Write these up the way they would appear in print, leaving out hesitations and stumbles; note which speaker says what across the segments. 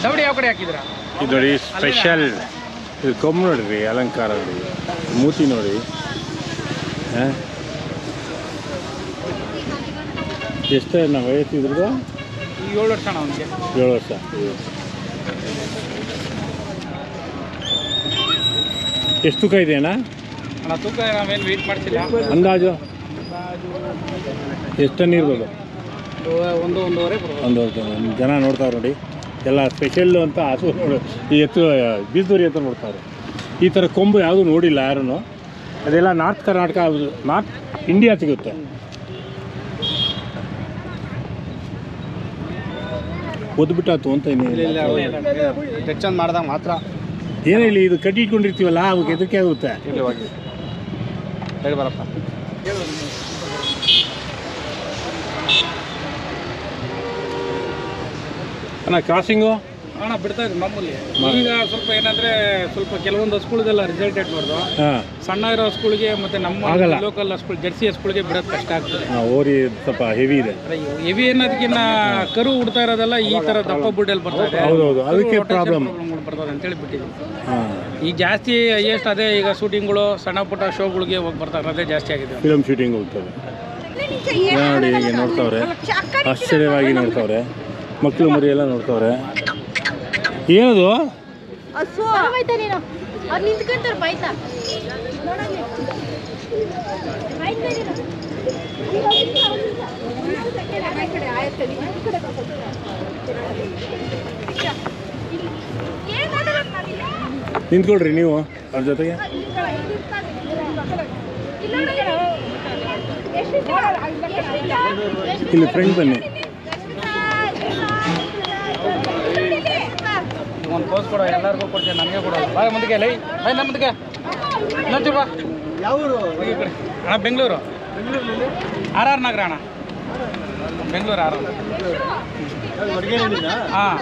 Speaker 1: ದೌಡಿ ಯಾವ ಕಡೆ ಹಾಕಿದ್ರಾ?
Speaker 2: ಇದು ನೋಡಿ ಸ್ಪೆಷಲ್. ಇದು ಕೊಂಬು ನೋಡಿರಿ, ಅಲಂಕಾರ ನೋಡಿ, ಮೂತಿ ನೋಡಿ. ಎಷ್ಟು ನಾವು ವಯಸ್ಸಿದ್ರದ್ದು?
Speaker 1: 7 ವರ್ಷ ಅಣ್ಣ ಅವನಿಗೆ.
Speaker 2: 7 ವರ್ಷ. ಎಷ್ಟು ತೂಕ ಇದೆ ಅಣ್ಣ?
Speaker 1: ಅಣ್ಣ ತೂಕ ನಾವೇನು ವೆಯ್ಟ್ ಮಾಡ್ತಿಲ್ಲ.
Speaker 2: ಅಂದಾಜು ಎಷ್ಟು ಟನ್ ಇರ್ಬೋದು?
Speaker 1: 1-1.5 ಬರ್ಬೋದು.
Speaker 2: 1.5 ಟನ್. ಜನ ನೋಡ್ತಾವ್ರು ನೋಡಿ, ಎಲ್ಲ ಸ್ಪೆಷಲ್ಲು ಅಂತ ಹಸು ನೋಡಿ, ಈ ಎತ್ತು ಬೀಜದೂರಿ ಅಂತ ನೋಡ್ತಾರೆ. ಈ ಥರ ಕೊಂಬು ಯಾವುದೂ ನೋಡಿಲ್ಲ ಯಾರೂ. ಅದೆಲ್ಲ ನಾರ್ತ್ ಕರ್ನಾಟಕ, ನಾರ್ತ್ ಇಂಡಿಯಾ ಸಿಗುತ್ತೆ. ಒದ್ಬಿಟ್ಟಾತು ಅಂತ
Speaker 1: ಟೆಚ್ಚನ್ ಮಾಡಿದಾಗ ಮಾತ್ರ.
Speaker 2: ಏನಿಲ್ಲ, ಇದು ಕಟ್ಟಿ ಇಟ್ಕೊಂಡಿರ್ತೀವಲ್ಲ ಅವಕ್ಕೆ ಎದಕ್ಕೆ ಆಗುತ್ತೆ.
Speaker 1: ಹೇಳಿ ಬರಪ್ಪ.
Speaker 2: ಅಣ್ಣ ಕ್ರಾಸಿಂಗು
Speaker 1: ಅಣ್ಣ ಬಿಡ್ತಾ ಇದ್ವಿ ಮಾಮೂಲಿ. ಈಗ ಸ್ವಲ್ಪ ಏನಂದ್ರೆ ಸ್ವಲ್ಪ ಕೆಲವೊಂದು ಹಸ್ಗಳಿಗೆಲ್ಲ ರಿಸಲ್ಟ್ ಇಟ್ಬಾರ್ದು. ಸಣ್ಣ ಇರೋ ಹಸ್ಗಳಿಗೆ ಮತ್ತೆ ನಮ್ಮ ಲೋಕಲ್ ಹಸ್ಗಳು, ಜರ್ಸಿ ಹಸ್ಗಳಿಗೆ ಬಿಡೋದು ಕಷ್ಟ ಆಗ್ತದೆ.
Speaker 2: ಓರಿ ಸ್ವಲ್ಪ ಹೆವಿ ಇದೆ.
Speaker 1: ಹೆವಿ ಅನ್ನೋದಕ್ಕಿಂತ ಕರು ಉಡ್ತಾ ಇರೋದೆಲ್ಲ ಈ ತರ ದಪ್ಪ ಬುಡ್ಡಲ್ಲಿ ಬರ್ತದೆ.
Speaker 2: ಹೌದೌದು, ಅದಕ್ಕೆ ಪ್ರಾಬ್ಲಮ್
Speaker 1: ಬರ್ತದೆ ಅಂತೇಳಿ ಬಿಟ್ಟಿದ್ವಿ. ಈಗ ಜಾಸ್ತಿ ಎಷ್ಟು ಅದೇ ಈಗ ಶೂಟಿಂಗ್ಗಳು, ಸಣ್ಣ ಪುಟ್ಟ ಶೋಗಳಿಗೆ ಹೋಗಿ ಬರ್ತಾರೆ, ಅದೇ ಜಾಸ್ತಿ ಆಗಿದೆ.
Speaker 2: ಫಿಲಮ್ ಶೂಟಿಂಗ್ ಹೋಗ್ತದೆ ನೋಡಿ. ಈಗ ನೋಡ್ತಾವ್ರೆ, ಆಶ್ಚರ್ಯವಾಗಿ ನೋಡ್ತಾವ್ರೆ, ಮಕ್ಕಳು ಮರಿ ಎಲ್ಲ ನೋಡ್ತಾವ್ರೆ. ಏನದು? ನಿಂತ್ಕೊಳ್ರಿ ನೀವು ಅವ್ರ ಜೊತೆಗೆ. ಇಲ್ಲಿ ಫ್ರೆಂಡ್ ಬನ್ನಿ.
Speaker 1: ಒಂದು ಪೋಸ್ ಕೊಡೋ, ಎಲ್ಲರಿಗೂ ಕೊಡ್ತೀನಿ, ನನಗೆ ಕೊಡೋದು. ಬಾಯ್ ಮುಂದಕ್ಕೆ ಲೈ ಬಾಯ್ ನಮ್ಮ ಮುಂದಕ್ಕೆ ಇನ್ನೊಂಚೂರು ಬಾ. ಯಾವ ಅಣ್ಣ? ಬೆಂಗಳೂರು RR ನಗರ ಅಣ್ಣ, ಬೆಂಗಳೂರು RR. ಹಾಂ,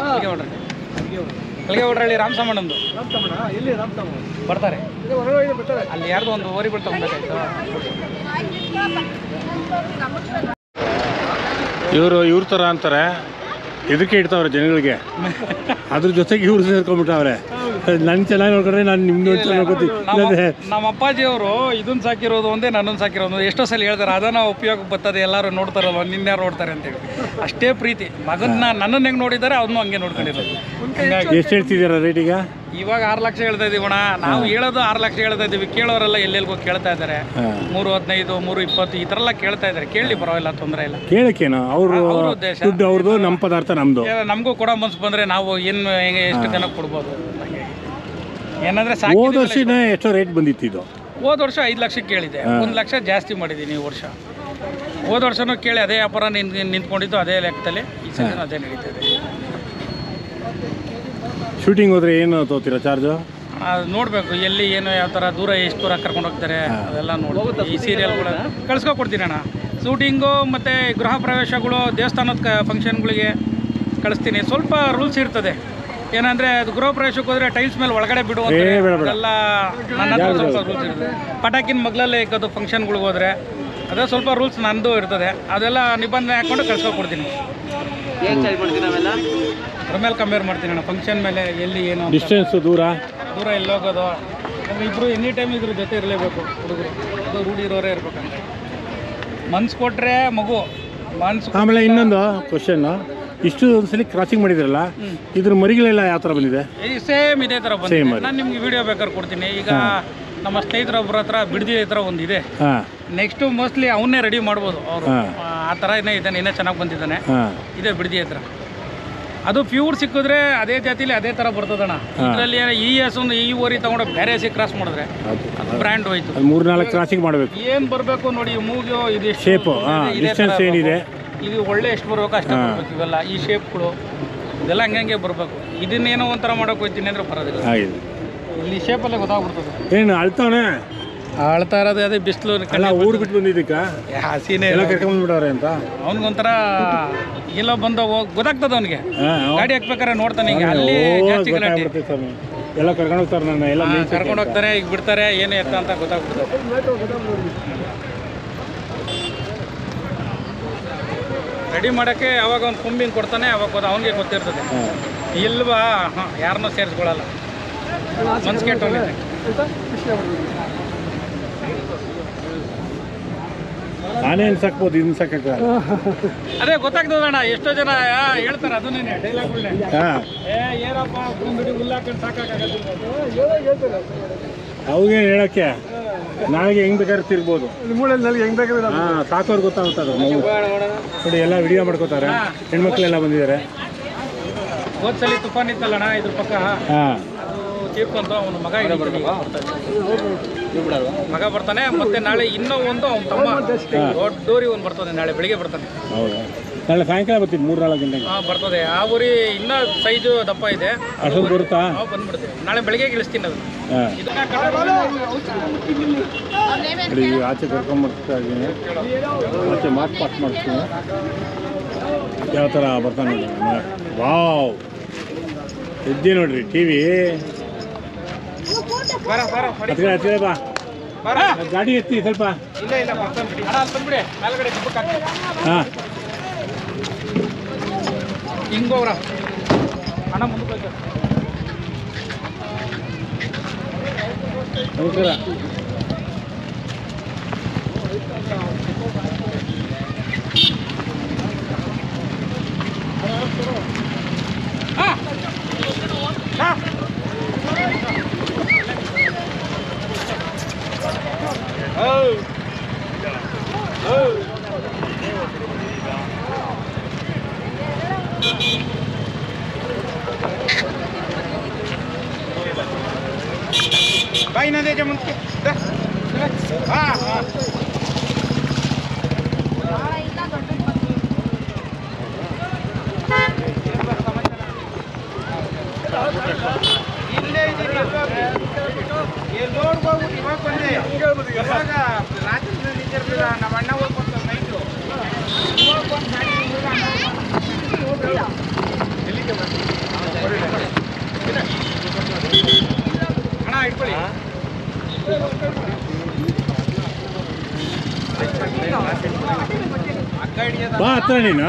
Speaker 1: ಕಳಿಗೆ ಹೊಡ್ರಳ್ಳಿ ರಾಮಸಾಮಣ್ಣಂದು ಬರ್ತಾರೆ. ಅಲ್ಲಿ ಯಾರ್ದು ಒಂದು ಓರಿಗಳು ತಗೊಂಡ್ಬೇಕಾಯ್ತು.
Speaker 2: ಇವ್ರ ಥರ ಅಂತಾರೆ, ಇದಕ್ಕೆ ಇಡ್ತಾವ್ರೆ ಜನಗಳಿಗೆ. ಅದ್ರ ಜೊತೆಗೆ ಇವ್ರು ಸೇರ್ಕೊಂಡ್ಬಿಟ್ಟವ್ರೆ. ನನ್ ಚೆನ್ನಾಗಿ ನೋಡ್ಕೊಂಡ್ರೆ ನಾನು ನಿಮ್ಗೆ ನೋಡ್ಕೊತೀನಿ.
Speaker 1: ನಮ್ಮ ಅಪ್ಪಾಜಿಯವರು ಇದನ್ನ ಸಾಕಿರೋದು ಒಂದೇ, ನನ್ನನ್ನು ಸಾಕಿರೋದು ಎಷ್ಟೋ ಸಲ ಹೇಳ್ತಾರೆ. ಅದನ್ನ ಉಪಯೋಗ ಬರ್ತದೆ, ಎಲ್ಲರೂ ನೋಡ್ತಾರಲ್ವ, ನಿನ್ಯಾರು ನೋಡ್ತಾರೆ ಅಂತೇಳಿ. ಅಷ್ಟೇ ಪ್ರೀತಿ. ಮಗನ್ನ ನನ್ನನ್ನು ಹೆಂಗೆ ನೋಡಿದ್ದಾರೆ ಅವನು ಹಂಗೆ ನೋಡ್ಕೊಂಡಿರೋದು.
Speaker 2: ಎಷ್ಟು ಹೇಳ್ತಿದ್ದೀರಾ ರೇಟ್? ಈಗ
Speaker 1: ಇವಾಗ 6 ಲಕ್ಷ ಹೇಳ್ತಾ ಇದೀವಣ. ನಾವು ಹೇಳೋದು 6 ಲಕ್ಷ ಹೇಳ್ತಾ ಇದೀವಿ. ಕೇಳೋರೆಲ್ಲ ಎಲ್ಲೆಲ್ಗೋ ಕೇಳ್ತಾ ಇದ್ದಾರೆ. 3.15, 3.20 ಈ ಥರ ಎಲ್ಲ ಕೇಳ್ತಾ ಇದ್ದಾರೆ. ಕೇಳಲಿ, ಪರವಾಗಿಲ್ಲ, ತೊಂದರೆ ಇಲ್ಲ.
Speaker 2: ಕೇಳಕ್ಕೇನು, ಅವರು ದುಡ್ಡು ಅವ್ರದ್ದು, ನಮ್ಮ ಪದಾರ್ಥ ನಮ್ದು.
Speaker 1: ನಮಗೂ ಕೊಡೋ ಮನ್ಸು ಬಂದರೆ ನಾವು ಏನು ಹೆಂಗೆ ಎಷ್ಟು ಜನಕ್ಕೆ ಕೊಡ್ಬೋದು. ಏನಂದ್ರೆ
Speaker 2: ಹೋದ ವರ್ಷ ಎಷ್ಟೋ ರೇಟ್ ಬಂದಿತ್ತು ಇದು.
Speaker 1: ಹೋದ ವರ್ಷ 5 ಲಕ್ಷಕ್ಕೆ ಕೇಳಿದೆ. 1 ಲಕ್ಷ ಜಾಸ್ತಿ ಮಾಡಿದ್ದೀನಿ ಈ ವರ್ಷ. ಹೋದ ವರ್ಷನೂ ಕೇಳಿ ಅದೇ ವ್ಯಾಪಾರ ನಿಂತ್ಕೊಂಡಿದ್ದು ಅದೇ ಲೆಕ್ಕದಲ್ಲಿ. ಈ ಸಲ ಅದೇ ನಡೀತಿದೆ.
Speaker 2: ಶೂಟಿಂಗ್ ಹೋದ್ರೆ ಏನು ತಗೋತೀರಾ ಚಾರ್ಜು?
Speaker 1: ಅದು ನೋಡಬೇಕು, ಎಲ್ಲಿ ಏನು ಯಾವ ಥರ ದೂರ, ಎಷ್ಟು ದೂರ ಕರ್ಕೊಂಡು ಹೋಗ್ತಾರೆ ಅದೆಲ್ಲ ನೋಡ್ಬೋದು. ಈ ಸೀರಿಯಲ್ಗಳು ಕಳ್ಸ್ಕೊಡ್ತೀನಿ ಅಣ್ಣ. ಶೂಟಿಂಗು ಮತ್ತು ಗೃಹ ಪ್ರವೇಶಗಳು, ದೇವಸ್ಥಾನದ ಫಂಕ್ಷನ್ಗಳಿಗೆ ಕಳಿಸ್ತೀನಿ. ಸ್ವಲ್ಪ ರೂಲ್ಸ್ ಇರ್ತದೆ. ಏನಂದರೆ ಅದು ಗೃಹ ಪ್ರವೇಶಕ್ಕೆ ಹೋದರೆ ಟೈಲ್ಸ್ ಮೇಲೆ ಒಳಗಡೆ ಬಿಡುವಂಥ ಎಲ್ಲ ನನ್ನ ಹತ್ರ ಸ್ವಲ್ಪ ರೂಲ್ಸ್ ಇರ್ತದೆ. ಪಟಾಕಿನ ಮಗ್ಲಲ್ಲೇ ಇಕ್ಕೋದು ಫಂಕ್ಷನ್ಗಳಿಗೆ ಹೋದರೆ ಅದೇ ಸ್ವಲ್ಪ ರೂಲ್ಸ್ ನಂದು ಇರ್ತದೆ. ಅದೆಲ್ಲ ನಿಬಂಧನೆ ಹಾಕ್ಕೊಂಡು ಕಳ್ಸ್ಕೊಡ್ತೀನಿ. ಅದ್ರ ಮೇಲೆ ಕಂಪೇರ್ ಮಾಡ್ತೀನಿ ಅಣ್ಣ. ಫಂಕ್ಷನ್ ಮೇಲೆ ಎಲ್ಲಿ ಏನು
Speaker 2: ಡಿಸ್ಟೆನ್ಸ್, ದೂರ
Speaker 1: ಎಲ್ಲಿ ಹೋಗೋದು. ಇಬ್ಬರು ಎನಿ ಟೈಮ್ ಇದ್ರ ಜೊತೆ ಇರಲೇಬೇಕು ಹುಡುಗರು. ಅದು ರೂಢಿ ಇರೋರೇ ಇರ್ಬೇಕಂತ. ಮನ್ಸು ಕೊಟ್ಟರೆ ಮಗು ಮನ್ಸು.
Speaker 2: ಆಮೇಲೆ ಇನ್ನೊಂದು ಕ್ವಶನ್, ಇಷ್ಟು ಒಂದ್ಸಲಿ ಕ್ರಾಸಿಂಗ್ ಮಾಡಿದ್ರಲ್ಲ, ಇದ್ರ ಮರಿಗಳೆಲ್ಲ ಯಾವ ಥರ ಬಂದಿದೆ?
Speaker 1: ಸೇಮ್ ಇದೇ ಥರ ಬಂದಿದೆ. ನಾನು ನಿಮ್ಗೆ ವಿಡಿಯೋ ಬೇಕಾದ್ರೆ ಕೊಡ್ತೀನಿ. ಈಗ ನಮ್ಮ ಸ್ನೇಹಿತರೊಬ್ಬರ ಹತ್ರ ಬಿಡದಿ ಹತ್ರ ಒಂದಿದೆ. ನೆಕ್ಸ್ಟು ಮೋಸ್ಟ್ಲಿ ಅವನ್ನೇ ರೆಡಿ ಮಾಡ್ಬೋದು ಅವರು. ಆ ಥರ ಇದ್ದಾನೆ, ಇನ್ನೇ ಚೆನ್ನಾಗಿ ಬಂದಿದ್ದಾನೆ. ಇದೆ ಬಿಡದಿ ಹತ್ರ. ಅದು ಪ್ಯೂರ್ ಸಿಕ್ಕಿದ್ರೆ ಅದೇ ಜಾತಿಲಿ ಅದೇ ಥರ ಬರ್ತದಣ್ಣ. ಇದರಲ್ಲಿ ಈ ಒಂದು ಈ ಓರಿ ತಗೊಂಡು ಬೇರೆ ಕ್ರಾಸ್ ಮಾಡಿದ್ರೆ ಬ್ರ್ಯಾಂಡ್ ಹೋಯ್ತು.
Speaker 2: 3-4 ಕ್ರಾಸಿಂಗ್ ಮಾಡಬೇಕು.
Speaker 1: ಏನು ಬರಬೇಕು ನೋಡಿ, ಮೂಗು ಇದು
Speaker 2: ಶೇಪು, ಡಿಸ್ಟೆನ್ಸ್ ಏನಿದೆ,
Speaker 1: ಇದು ಒಳ್ಳೆ ಎಷ್ಟು ಬರಬೇಕು ಅಷ್ಟೇ ಬರಬೇಕು. ಇವೆಲ್ಲ ಈ ಶೇಪ್ಗಳು ಇದೆಲ್ಲ ಹಂಗೆ ಬರಬೇಕು. ಇದನ್ನೇನೋ ಒಂಥರ ಮಾಡೋಕೆ ಹೋಗ್ತೀನಿ ಅಂದರೆ ಬರೋದಿಲ್ಲ. ಇಲ್ಲಿ ಶೇಪಲ್ಲೇ ಗೊತ್ತಾಗ್ಬಿಡ್ತದೆ.
Speaker 2: ಏನು ಅಳ್ತಾವನೆ
Speaker 1: ಆಳ್ತಾ ಇರೋದು ಅದೇ ಬಿಸಿಲು.
Speaker 2: ಊರು ಬಿಟ್ಟು ಬಂದಿದ್ದಕ್ಕ
Speaker 1: ಹಸಿನೇ
Speaker 2: ಎಲ್ಲ ಕರ್ಕೊಂಡ್ಬಿಡವ್ರೆ ಅಂತ
Speaker 1: ಅವ್ನಿಗೊಂಥರ ಎಲ್ಲ ಬಂದ ಗೊತ್ತಾಗ್ತದ ಅವನಿಗೆ. ಗಾಡಿ ಹಾಕ್ಬೇಕಾರೆ ನೋಡ್ತಾನೆ. ಈಗ ಅಲ್ಲಿ ಜಾಸ್ತಿ
Speaker 2: ಎಲ್ಲ ಕರ್ಕೊಂಡು ಹೋಗ್ತಾರೆ, ನನ್ನ ಎಲ್ಲ
Speaker 1: ಕರ್ಕೊಂಡು ಹೋಗ್ತಾರೆ. ಈಗ ಬಿಡ್ತಾರೆ, ಏನು ಎತ್ತ ಅಂತ ಗೊತ್ತಾಗ್ಬಿಡ್ತದೆ. ರೆಡಿ ಮಾಡೋಕ್ಕೆ ಅವಾಗ ಒಂದು ಕೊಂಬಿಂಗ್ ಕೊಡ್ತಾನೆ, ಅವಾಗ ಅವನಿಗೆ ಗೊತ್ತಿರ್ತದೆ. ಇಲ್ವಾ? ಹಾಂ, ಯಾರನ್ನೂ ಸೇರಿಸ್ಕೊಳ್ಳಲ್ಲ. ಮನ್ಸು ಕೆಟ್ಟೋಗಿದೆ.
Speaker 2: ಆನೇನು ಸಾಕ್ಬೋದು, ಇದನ್ನ ಸಾಕಾಗಲ್ಲ.
Speaker 1: ಅದೇ ಗೊತ್ತಾಗ್ತದಣ್ಣ, ಎಷ್ಟೋ ಜನ ಹೇಳ್ತಾರೆ ಅದನ್ನೇ ಡೈಲಾಗ್ಗಳನ್ನೇ.
Speaker 2: ಹಾಂ,
Speaker 1: ಏನಪ್ಪ ಬಿಡಿ ಹುಲ್ಲಾಕೊಂಡು ಸಾಕಾಗಲ್ಲ.
Speaker 2: ಅವಾಗೇ ಹೇಳೋಕ್ಕೆ ನಾಳೆಗೆ ಹೆಂಗೆ ಬೇಕಾದ್ರೆ ತಿರ್ಬೋದು.
Speaker 1: ಹೆಂಗ್ ಬೇಕಾದ್ರೆ
Speaker 2: ಹಾಂ, ಸಾಕೋರು ಗೊತ್ತಾಗುತ್ತದು. ನೋಡಿ ಎಲ್ಲ ವಿಡಿಯೋ ಮಾಡ್ಕೋತಾರೆ, ಹೆಣ್ಮಕ್ಳೆಲ್ಲ ಬಂದಿದ್ದಾರೆ.
Speaker 1: ಹೋದ್ಸಲಿ ತುಫಾನ್ ಇತ್ತಲ್ಲಣ್ಣ ಇದ್ರ ಪಕ್ಕ,
Speaker 2: ಹಾಂ,
Speaker 1: ತೀರ್ಕೊಂತ ಅವನು ಮಗ ಬರ್ತಾನೆ. ಮತ್ತೆ ನಾಳೆ ಇನ್ನೂ ಒಂದು ಅವ್ನ ತಮ್ಮ ದೊಡ್ಡೂರಿ ಒಂದು ಬರ್ತದೆ, ನಾಳೆ ಬೆಳಿಗ್ಗೆ ಬರ್ತಾನೆ.
Speaker 2: ಹೌದಾ? ನಾಳೆ ಸಾಯಂಕಾಲ ಬರ್ತೀನಿ 3-4 ಗಂಟೆಗೆ.
Speaker 1: ಹಾಂ, ಬರ್ತದೆ. ಆ ಊರಿ ಇನ್ನೂ ಸೈಜು ದಪ್ಪ ಇದೆ,
Speaker 2: ಅಷ್ಟೊಂದು ಬರುತ್ತಾ?
Speaker 1: ನಾವು ಬಂದ್ಬಿಡ್ತೀವಿ. ನಾಳೆ ಬೆಳಿಗ್ಗೆ ಇಳಿಸ್ತೀನಿ ಅದು.
Speaker 2: ನೋಡಿ, ಆಚೆ ಕರ್ಕೊಂಡ್ಬರ್ತಾ ಇದ್ದೀನಿ, ಆಚೆ ಮಾರ್ಕ್ ಪಾಸ್ ಮಾಡ್ತೀನಿ. ಯಾವ ಥರ ಬರ್ತಾನೆ ನೋಡಿ. ವಾವ್, ಇದ್ದಿ ನೋಡ್ರಿ ಟಿವಿ. ಹತ್ತಿರ ಬಾ, ಗಾಡಿ ಎತ್ತಿ ಸ್ವಲ್ಪ. ಹಾಂ,
Speaker 1: ಹಿಂಗೋಗ್ರ ಅಣ್ಣ ಮುಂದಕ್ಕೆ
Speaker 2: ನಮಸ್ಕಾರ.
Speaker 1: ಬಾಯಿ ನದೇ ಮುಂದಕ್ಕೆ. ಹಾಂ ಹಾಂ, ಇಲ್ಲೇ ಇದ್ದೀನಿ. ನೋಡ್ಬೋದು ಇವಾಗ ಬಂದೆ. ಇವಾಗ ರಾತ್ರಿ ನಿಂತಿರ್ಲಿಲ್ಲ, ನಮ್ಮ ಅಣ್ಣ ಹೋಗ್ಬೋದು ನೈಟು. ಇವಾಗ ಒಂದು ಗಾಡಿ ಎಲ್ಲಿಗೆ ಅಣ್ಣ ಇಟ್ಕೊಳ್ಳಿ.
Speaker 2: ಬಾ ಹತ್ರ ನೀನು.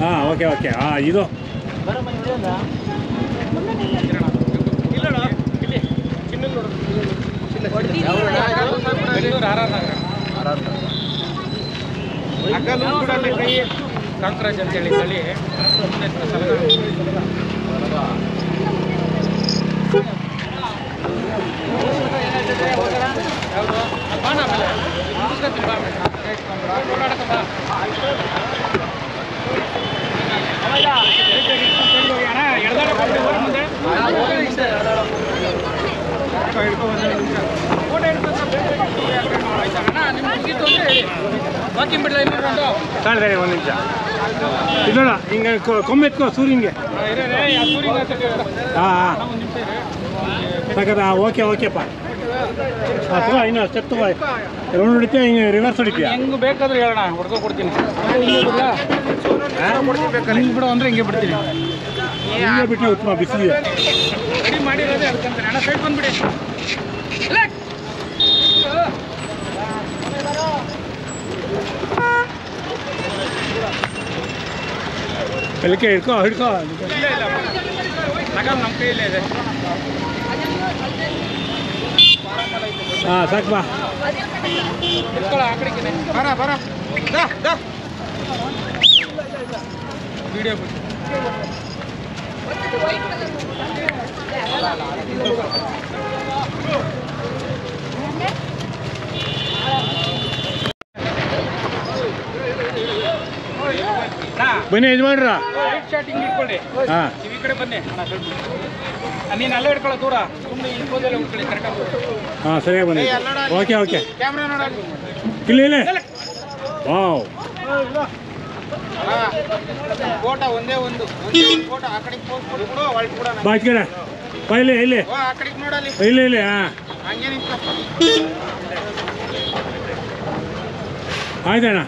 Speaker 2: ಹಾಂ, ಓಕೆ ಓಕೆ. ಹಾಂ, ಇದು
Speaker 1: ಕಾಂಕ್ರಾಜ್ ಅಂತೇಳಿ ತಳಿ. ವಾಕಿಂಗ್ ಬಿಡಲ ಇನ್ನೊಂದು
Speaker 2: ತಾಳ್ದೆ ಒಂದು ನಿಮಿಷ. ಇದು ನೋಡ, ಹಿಂಗೆ ಕೊಂಬೆತ್ಕೋ ಸೂರ್ಯಂಗೆ. ಹಾಂ ಹಾಂ, ಸಾಕದ. ಓಕೆ ಓಕೆಪ್ಪ. ಹಾಂ, ತಗೋ, ಇನ್ನು ಸ್ಟೆಪ್ ತಗೋ. ರೌಂಡ್ ಹೊಡಿತೀಯ, ಹಿಂಗೆ ರಿವರ್ಸ್ ಹೊಡಿತೀಯ.
Speaker 1: ಹೆಂಗೆ ಬೇಕಾದ್ರೆ ಹೇಳೋಣ, ಹೊಡ್ಕೊ ಕೊಡ್ತೀನಿ. ಹಿಂಗೆ ಬಿಡು ಅಂದರೆ ಹಿಂಗೆ ಬಿಡ್ತೀನಿ.
Speaker 2: ಹಿಂಗೆ ಬಿಟ್ಟರೆ ಉತ್ತಮ. ಬಿಸಿಲಿದೆ.
Speaker 1: ರೆಡಿ ಮಾಡಿರೋದೇ ಅದಕ್ಕಂತಾನೆ. ಅಣ್ಣ ಸೈಡ್ ಬಂದ್ಬಿಡಿ.
Speaker 2: ಎಲ್ಲಿಕೆ ಹಿಡ್ಕೋ ಹಿಡ್ಕೋ.
Speaker 1: ಇಲ್ಲ ಇಲ್ಲ, ನಗಲ್ ನಮ್ಮ ಕೈಯಲ್ಲೇ ಇದೆ.
Speaker 2: ಹಾಂ, ಸಾಕು ಬಾ.
Speaker 1: ಇಟ್ಕೊಳ್ಳೋ ಆ ಕಡೆಗೆ. ಬರ ವಿಡಿಯೋ ಬಿಟ್ಟು
Speaker 2: ಬನ್ನಿ ಯಜಮಾನ್ರ.
Speaker 1: ರೈಟ್ ಶಾಟ್ ಹಿಂಗೆ ಇಟ್ಕೊಳ್ಳಿ.
Speaker 2: ಹಾಂ,
Speaker 1: ಈ ಕಡೆ ಬನ್ನಿ. ನೀನು ಅಲ್ಲೇ ಇಟ್ಕೊಳ್ಳೋ ದೂರ, ಸುಮ್ಮನೆ ಇಟ್ಕೋದೆಲ್ಲ ಉಟ್ಕೊಳ್ಳಿ ಕರೆಕ್ಟಾಗಿ.
Speaker 2: ಹಾಂ, ಸರಿಯಾಗಿ ಬನ್ನಿ. Okay okay.
Speaker 1: ಕ್ಯಾಮ್ರಾ ನೋಡೋದು
Speaker 2: ಇಲ್ಲಿ. ವಾವ್,
Speaker 1: ಫೋಟೋ ಒಂದೇ ಒಂದು ಫೋಟೋ. ಆ ಕಡೆಗೆ ಪೋಸ್ಟ್ ಕೊಟ್ಬಿಡು, ಹೊಳ್ಳಿ ಬಿಡೋಣ.
Speaker 2: ಬಾ ಈ ಕಡೆ ಬಾ. ಇಲ್ಲಿ
Speaker 1: ಆ ಕಡೆಗೆ ನೋಡಲಿ.
Speaker 2: ಇಲ್ಲಿ. ಹಾಂ,
Speaker 1: ಹಂಗೆ ನಿಂತು.
Speaker 2: ಆಯ್ತಣ್ಣ.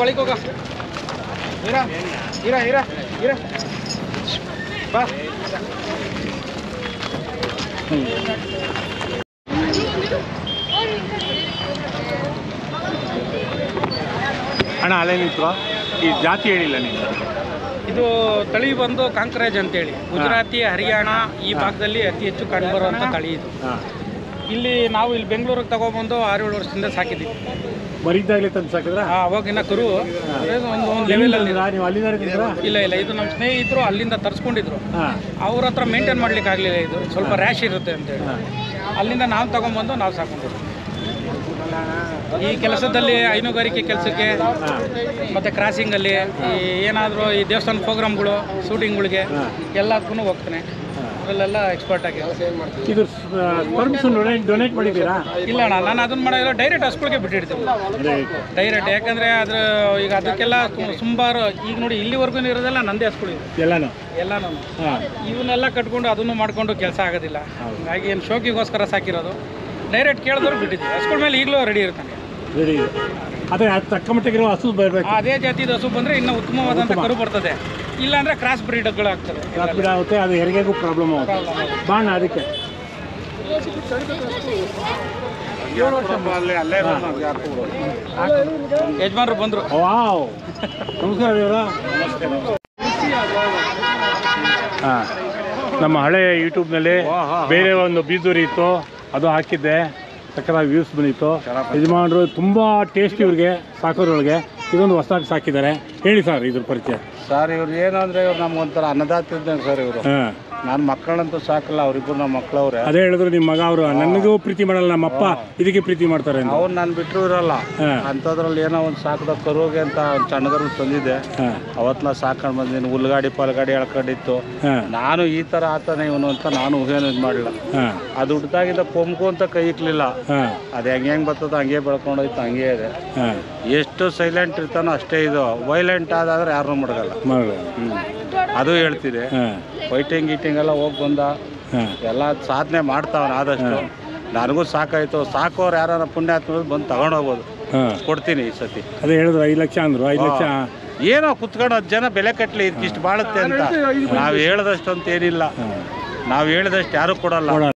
Speaker 1: ಒಳಗೆ ಹೋಗ. ಇರ ಬಾ.
Speaker 2: ಅಣ್ಣ ಅಲ್ಲೇನಿತ್ತು ಈ ಜಾತಿ ಹೇಳಿಲ್ಲ ನೀವು.
Speaker 1: ಇದು ತಳಿ ಬಂದು ಕಾಂಕ್ರೇಜ್ ಅಂತೇಳಿ ಗುಜರಾತಿ ಹರಿಯಾಣ ಈ ಭಾಗದಲ್ಲಿ ಅತಿ ಹೆಚ್ಚು ಕಂಡುಬರುವಂಥ ತಳಿ ಇದು. ಇಲ್ಲಿ ನಾವು ಇಲ್ಲಿ ಬೆಂಗಳೂರಿಗೆ ತಗೊಬಂದು 6-7 ವರ್ಷದಿಂದ ಸಾಕಿದ್ದೀವಿ.
Speaker 2: ಮರಿದ್ದಾಗಲೇ ತಂದು ಸಾಕಿದ್ರ?
Speaker 1: ಅವಾಗಿನ ಕರು ಒಂದು ಲೆವೆಲಲ್ಲಿ.
Speaker 2: ನೀವು ಅಲ್ಲಿಂದ?
Speaker 1: ಇಲ್ಲ ಇದು ನಮ್ಮ ಸ್ನೇಹಿತರು ಅಲ್ಲಿಂದ ತರಿಸ್ಕೊಂಡಿದ್ರು. ಅವ್ರ ಹತ್ರ ಮೇಂಟೈನ್ ಮಾಡ್ಲಿಕ್ಕೆ ಆಗಲಿಲ್ಲ. ಇದು ಸ್ವಲ್ಪ ರ್ಯಾಶ್ ಇರುತ್ತೆ ಅಂತೇಳಿ ಅಲ್ಲಿಂದ ನಾವು ತಗೊಂಬಂದು ನಾವು ಸಾಕೊಂಡಿದ್ವಿ. ಈ ಕೆಲಸದಲ್ಲಿ ಹೈನುಗಾರಿಕೆ ಕೆಲಸಕ್ಕೆ ಮತ್ತು ಕ್ರಾಸಿಂಗಲ್ಲಿ ಏನಾದರೂ ಈ ದೇವಸ್ಥಾನ ಪ್ರೋಗ್ರಾಮ್ಗಳು ಶೂಟಿಂಗ್ಗಳಿಗೆ ಎಲ್ಲದಕ್ಕೂ ಹೋಗ್ತಾನೆ. ಅದರಲ್ಲೆಲ್ಲ ಎಕ್ಸ್ಪರ್ಟ್ ಆಗಿ.
Speaker 2: ಇದು ಡೊನೇಟ್ ಮಾಡಿದ್ದೀರಾ?
Speaker 1: ಇಲ್ಲ ಅಣ್ಣ, ನಾನು ಅದನ್ನು ಮಾಡೋದಿಲ್ಲ. ಡೈರೆಕ್ಟ್ ಹಸುಗಳಿಗೆ ಬಿಟ್ಟಿರ್ತೀವಿ ಡೈರೆಕ್ಟ್. ಯಾಕಂದರೆ ಅದ್ರ ಈಗ ಅದಕ್ಕೆಲ್ಲ ಸುಮಾರು ಈಗ ನೋಡಿ ಇಲ್ಲಿವರೆಗೂ ಇರೋದೆಲ್ಲ ನಂದೇ ಹಸುಗಳಿವೆ ಎಲ್ಲನೂ. ಇವನ್ನೆಲ್ಲ ಕಟ್ಕೊಂಡು ಅದನ್ನು ಮಾಡಿಕೊಂಡು ಕೆಲಸ ಆಗೋದಿಲ್ಲ. ಹಾಗಾಗಿ ಏನು ಶೋಕಿಗೋಸ್ಕರ ಸಾಕಿರೋದು. ಡೈರೆಕ್ಟ್ ಕೇಳಿದವ್ರು ಬಿಟ್ಟಿದ್ದೀವಿ. ಹಸುಗಳ ಮೇಲೆ ಈಗಲೂ ರೆಡಿ ಇರ್ತಾನೆ.
Speaker 2: ರೆಡಿ ಅದೇ ತಕ್ಕ ಮಟ್ಟಿಗಿರೋ ಹಸು ಬರಬೇಕು.
Speaker 1: ಅದೇ ಜಾತಿದ ಹಸು ಬಂದರೆ ಇನ್ನೂ ಉತ್ತಮವಾದಂಥ ಕರು ಬರ್ತದೆ. ಇಲ್ಲಾಂದರೆ ಕ್ರಾಸ್ ಬ್ರೀಡ್ಗಳು ಆಗ್ತದೆ.
Speaker 2: ಕ್ರಾಸ್ ಬ್ರೀಡ್ ಆಗುತ್ತೆ, ಅದು ಹೆರಿಗೆಗೂ ಪ್ರಾಬ್ಲಮ್ ಆಗುತ್ತೆ. ಬಾಣ ಅದಕ್ಕೆ
Speaker 1: ಯಜಮಾನರು ಬಂದರು.
Speaker 2: ವಾವ್, ನಮಸ್ಕಾರ ದೇವರ. ಹಾಂ, ನಮ್ಮ ಹಳೆ ಯೂಟ್ಯೂಬ್ನಲ್ಲಿ ಬೇರೆ ಒಂದು ಬೀಜೂರಿ ಇತ್ತು, ಅದು ಹಾಕಿದ್ದೆ. ಸಕ್ಕತ್ತಾಗಿ ವ್ಯೂಸ್ ಬಂದಿತ್ತು. ಯಜಮಾನರು ತುಂಬ ಟೇಸ್ಟಿ ಇವ್ರಿಗೆ ಸಾಕೋದ್ರೊಳಗೆ. ಇದೊಂದು ಹೊಸದಾಗಿ ಸಾಕಿದ್ದಾರೆ. ಹೇಳಿ ಸರ್ ಇದ್ರ ಪರಿಚಯ.
Speaker 3: ಸರ್ ಇವ್ರು ಏನಂದರೆ ಇವ್ರು ನಮ್ಗೊಂಥರ ಅನ್ನದಾತ ಇದ್ದಂಗೆ ಸರ್ ಇವರು. ನಾನು ಮಕ್ಕಳಂತೂ ಸಾಕಲ್ಲ, ಅವರಿಬ್ಬರು ನಮ್ಮ ಮಕ್ಕಳವ್ರೆ.
Speaker 2: ಅದೇ ಹೇಳಿದ್ರು ನಿಮ್ಮ ಮಗ ಅವರು ನನಗೂ ಪ್ರೀತಿ ಮಾಡಲ್ಲ, ನಮ್ಮಪ್ಪ ಇದಕ್ಕೆ ಪ್ರೀತಿ ಮಾಡ್ತಾರೆ ಅಂತ.
Speaker 3: ಅವ್ರು ನಾನು ಬಿಟ್ಟರು ಇರಲ್ಲ. ಅಂಥದ್ರಲ್ಲಿ ಏನೋ ಒಂದು ಸಾಕದ ಕರುಗೆ ಅಂತ ಒಂದು ಸಣ್ಣಗರು ತಂದಿದ್ದೆ. ಅವತ್ತು ನಾ ಸಾಕೊಂಡು ಬಂದಿದ್ದೀನಿ. ಹುಲ್ಗಾಡಿ ಪಲ್ಗಾಡಿ ಎಳ್ಕೊಂಡಿತ್ತು. ನಾನು ಈ ಥರ ಆತನೇ ಇವನು ಅಂತ ನಾನು ಊಹೆನೂ ಇದು ಮಾಡಲಿಲ್ಲ. ಅದು ಹುಡ್ದಾಗಿಂದ ಕೊಂಬು ಅಂತ ಕೈ ಇಕ್ಲಿಲ್ಲ. ಅದು ಹೆಂಗೆ ಬರ್ತದೋ ಹಂಗೆ ಬೆಳ್ಕೊಂಡೋಯ್ತು, ಹಂಗೆ ಇದೆ. ಎಷ್ಟು ಸೈಲೆಂಟ್ ಇರ್ತಾನೋ ಅಷ್ಟೇ ಇದು. ವೈಲೆಂಟ್ ಆದಾದ್ರೆ ಯಾರನ್ನೂ ಮಡಗಲ್ಲ. ಅದು ಹೇಳ್ತಿದೆ. ಫೈಟಿಂಗ್ ಗೀಟಿಂಗ್ ಎಲ್ಲ ಹೋಗಿ ಬಂದ ಎಲ್ಲ ಸಾಧನೆ ಮಾಡ್ತಾವನ. ಆದಷ್ಟು ನನಗೂ ಸಾಕಾಯ್ತು. ಸಾಕೋರು ಯಾರು ಪುಣ್ಯಾತ್ಮ ಬಂದು ತಗೊಂಡೋಗ್ಬೋದು. ಕೊಡ್ತೀನಿ ಈ ಸತಿ.
Speaker 2: ಅದೇ ಹೇಳಿದ್ರು 5 ಲಕ್ಷ ಅಂದ್ರು. 5 ಲಕ್ಷ
Speaker 3: ಏನೋ ಕುತ್ಕೊಂಡು 10 ಜನ ಬೆಲೆ ಕಟ್ಟಲಿ, ಇದಕ್ಕಿಷ್ಟು ಬಾಳುತ್ತೆ ಅಂತ. ನಾವು ಹೇಳ್ದಷ್ಟು ಅಂತ ಏನಿಲ್ಲ. ನಾವು ಹೇಳಿದಷ್ಟು ಯಾರು ಕೊಡಲ್ಲ.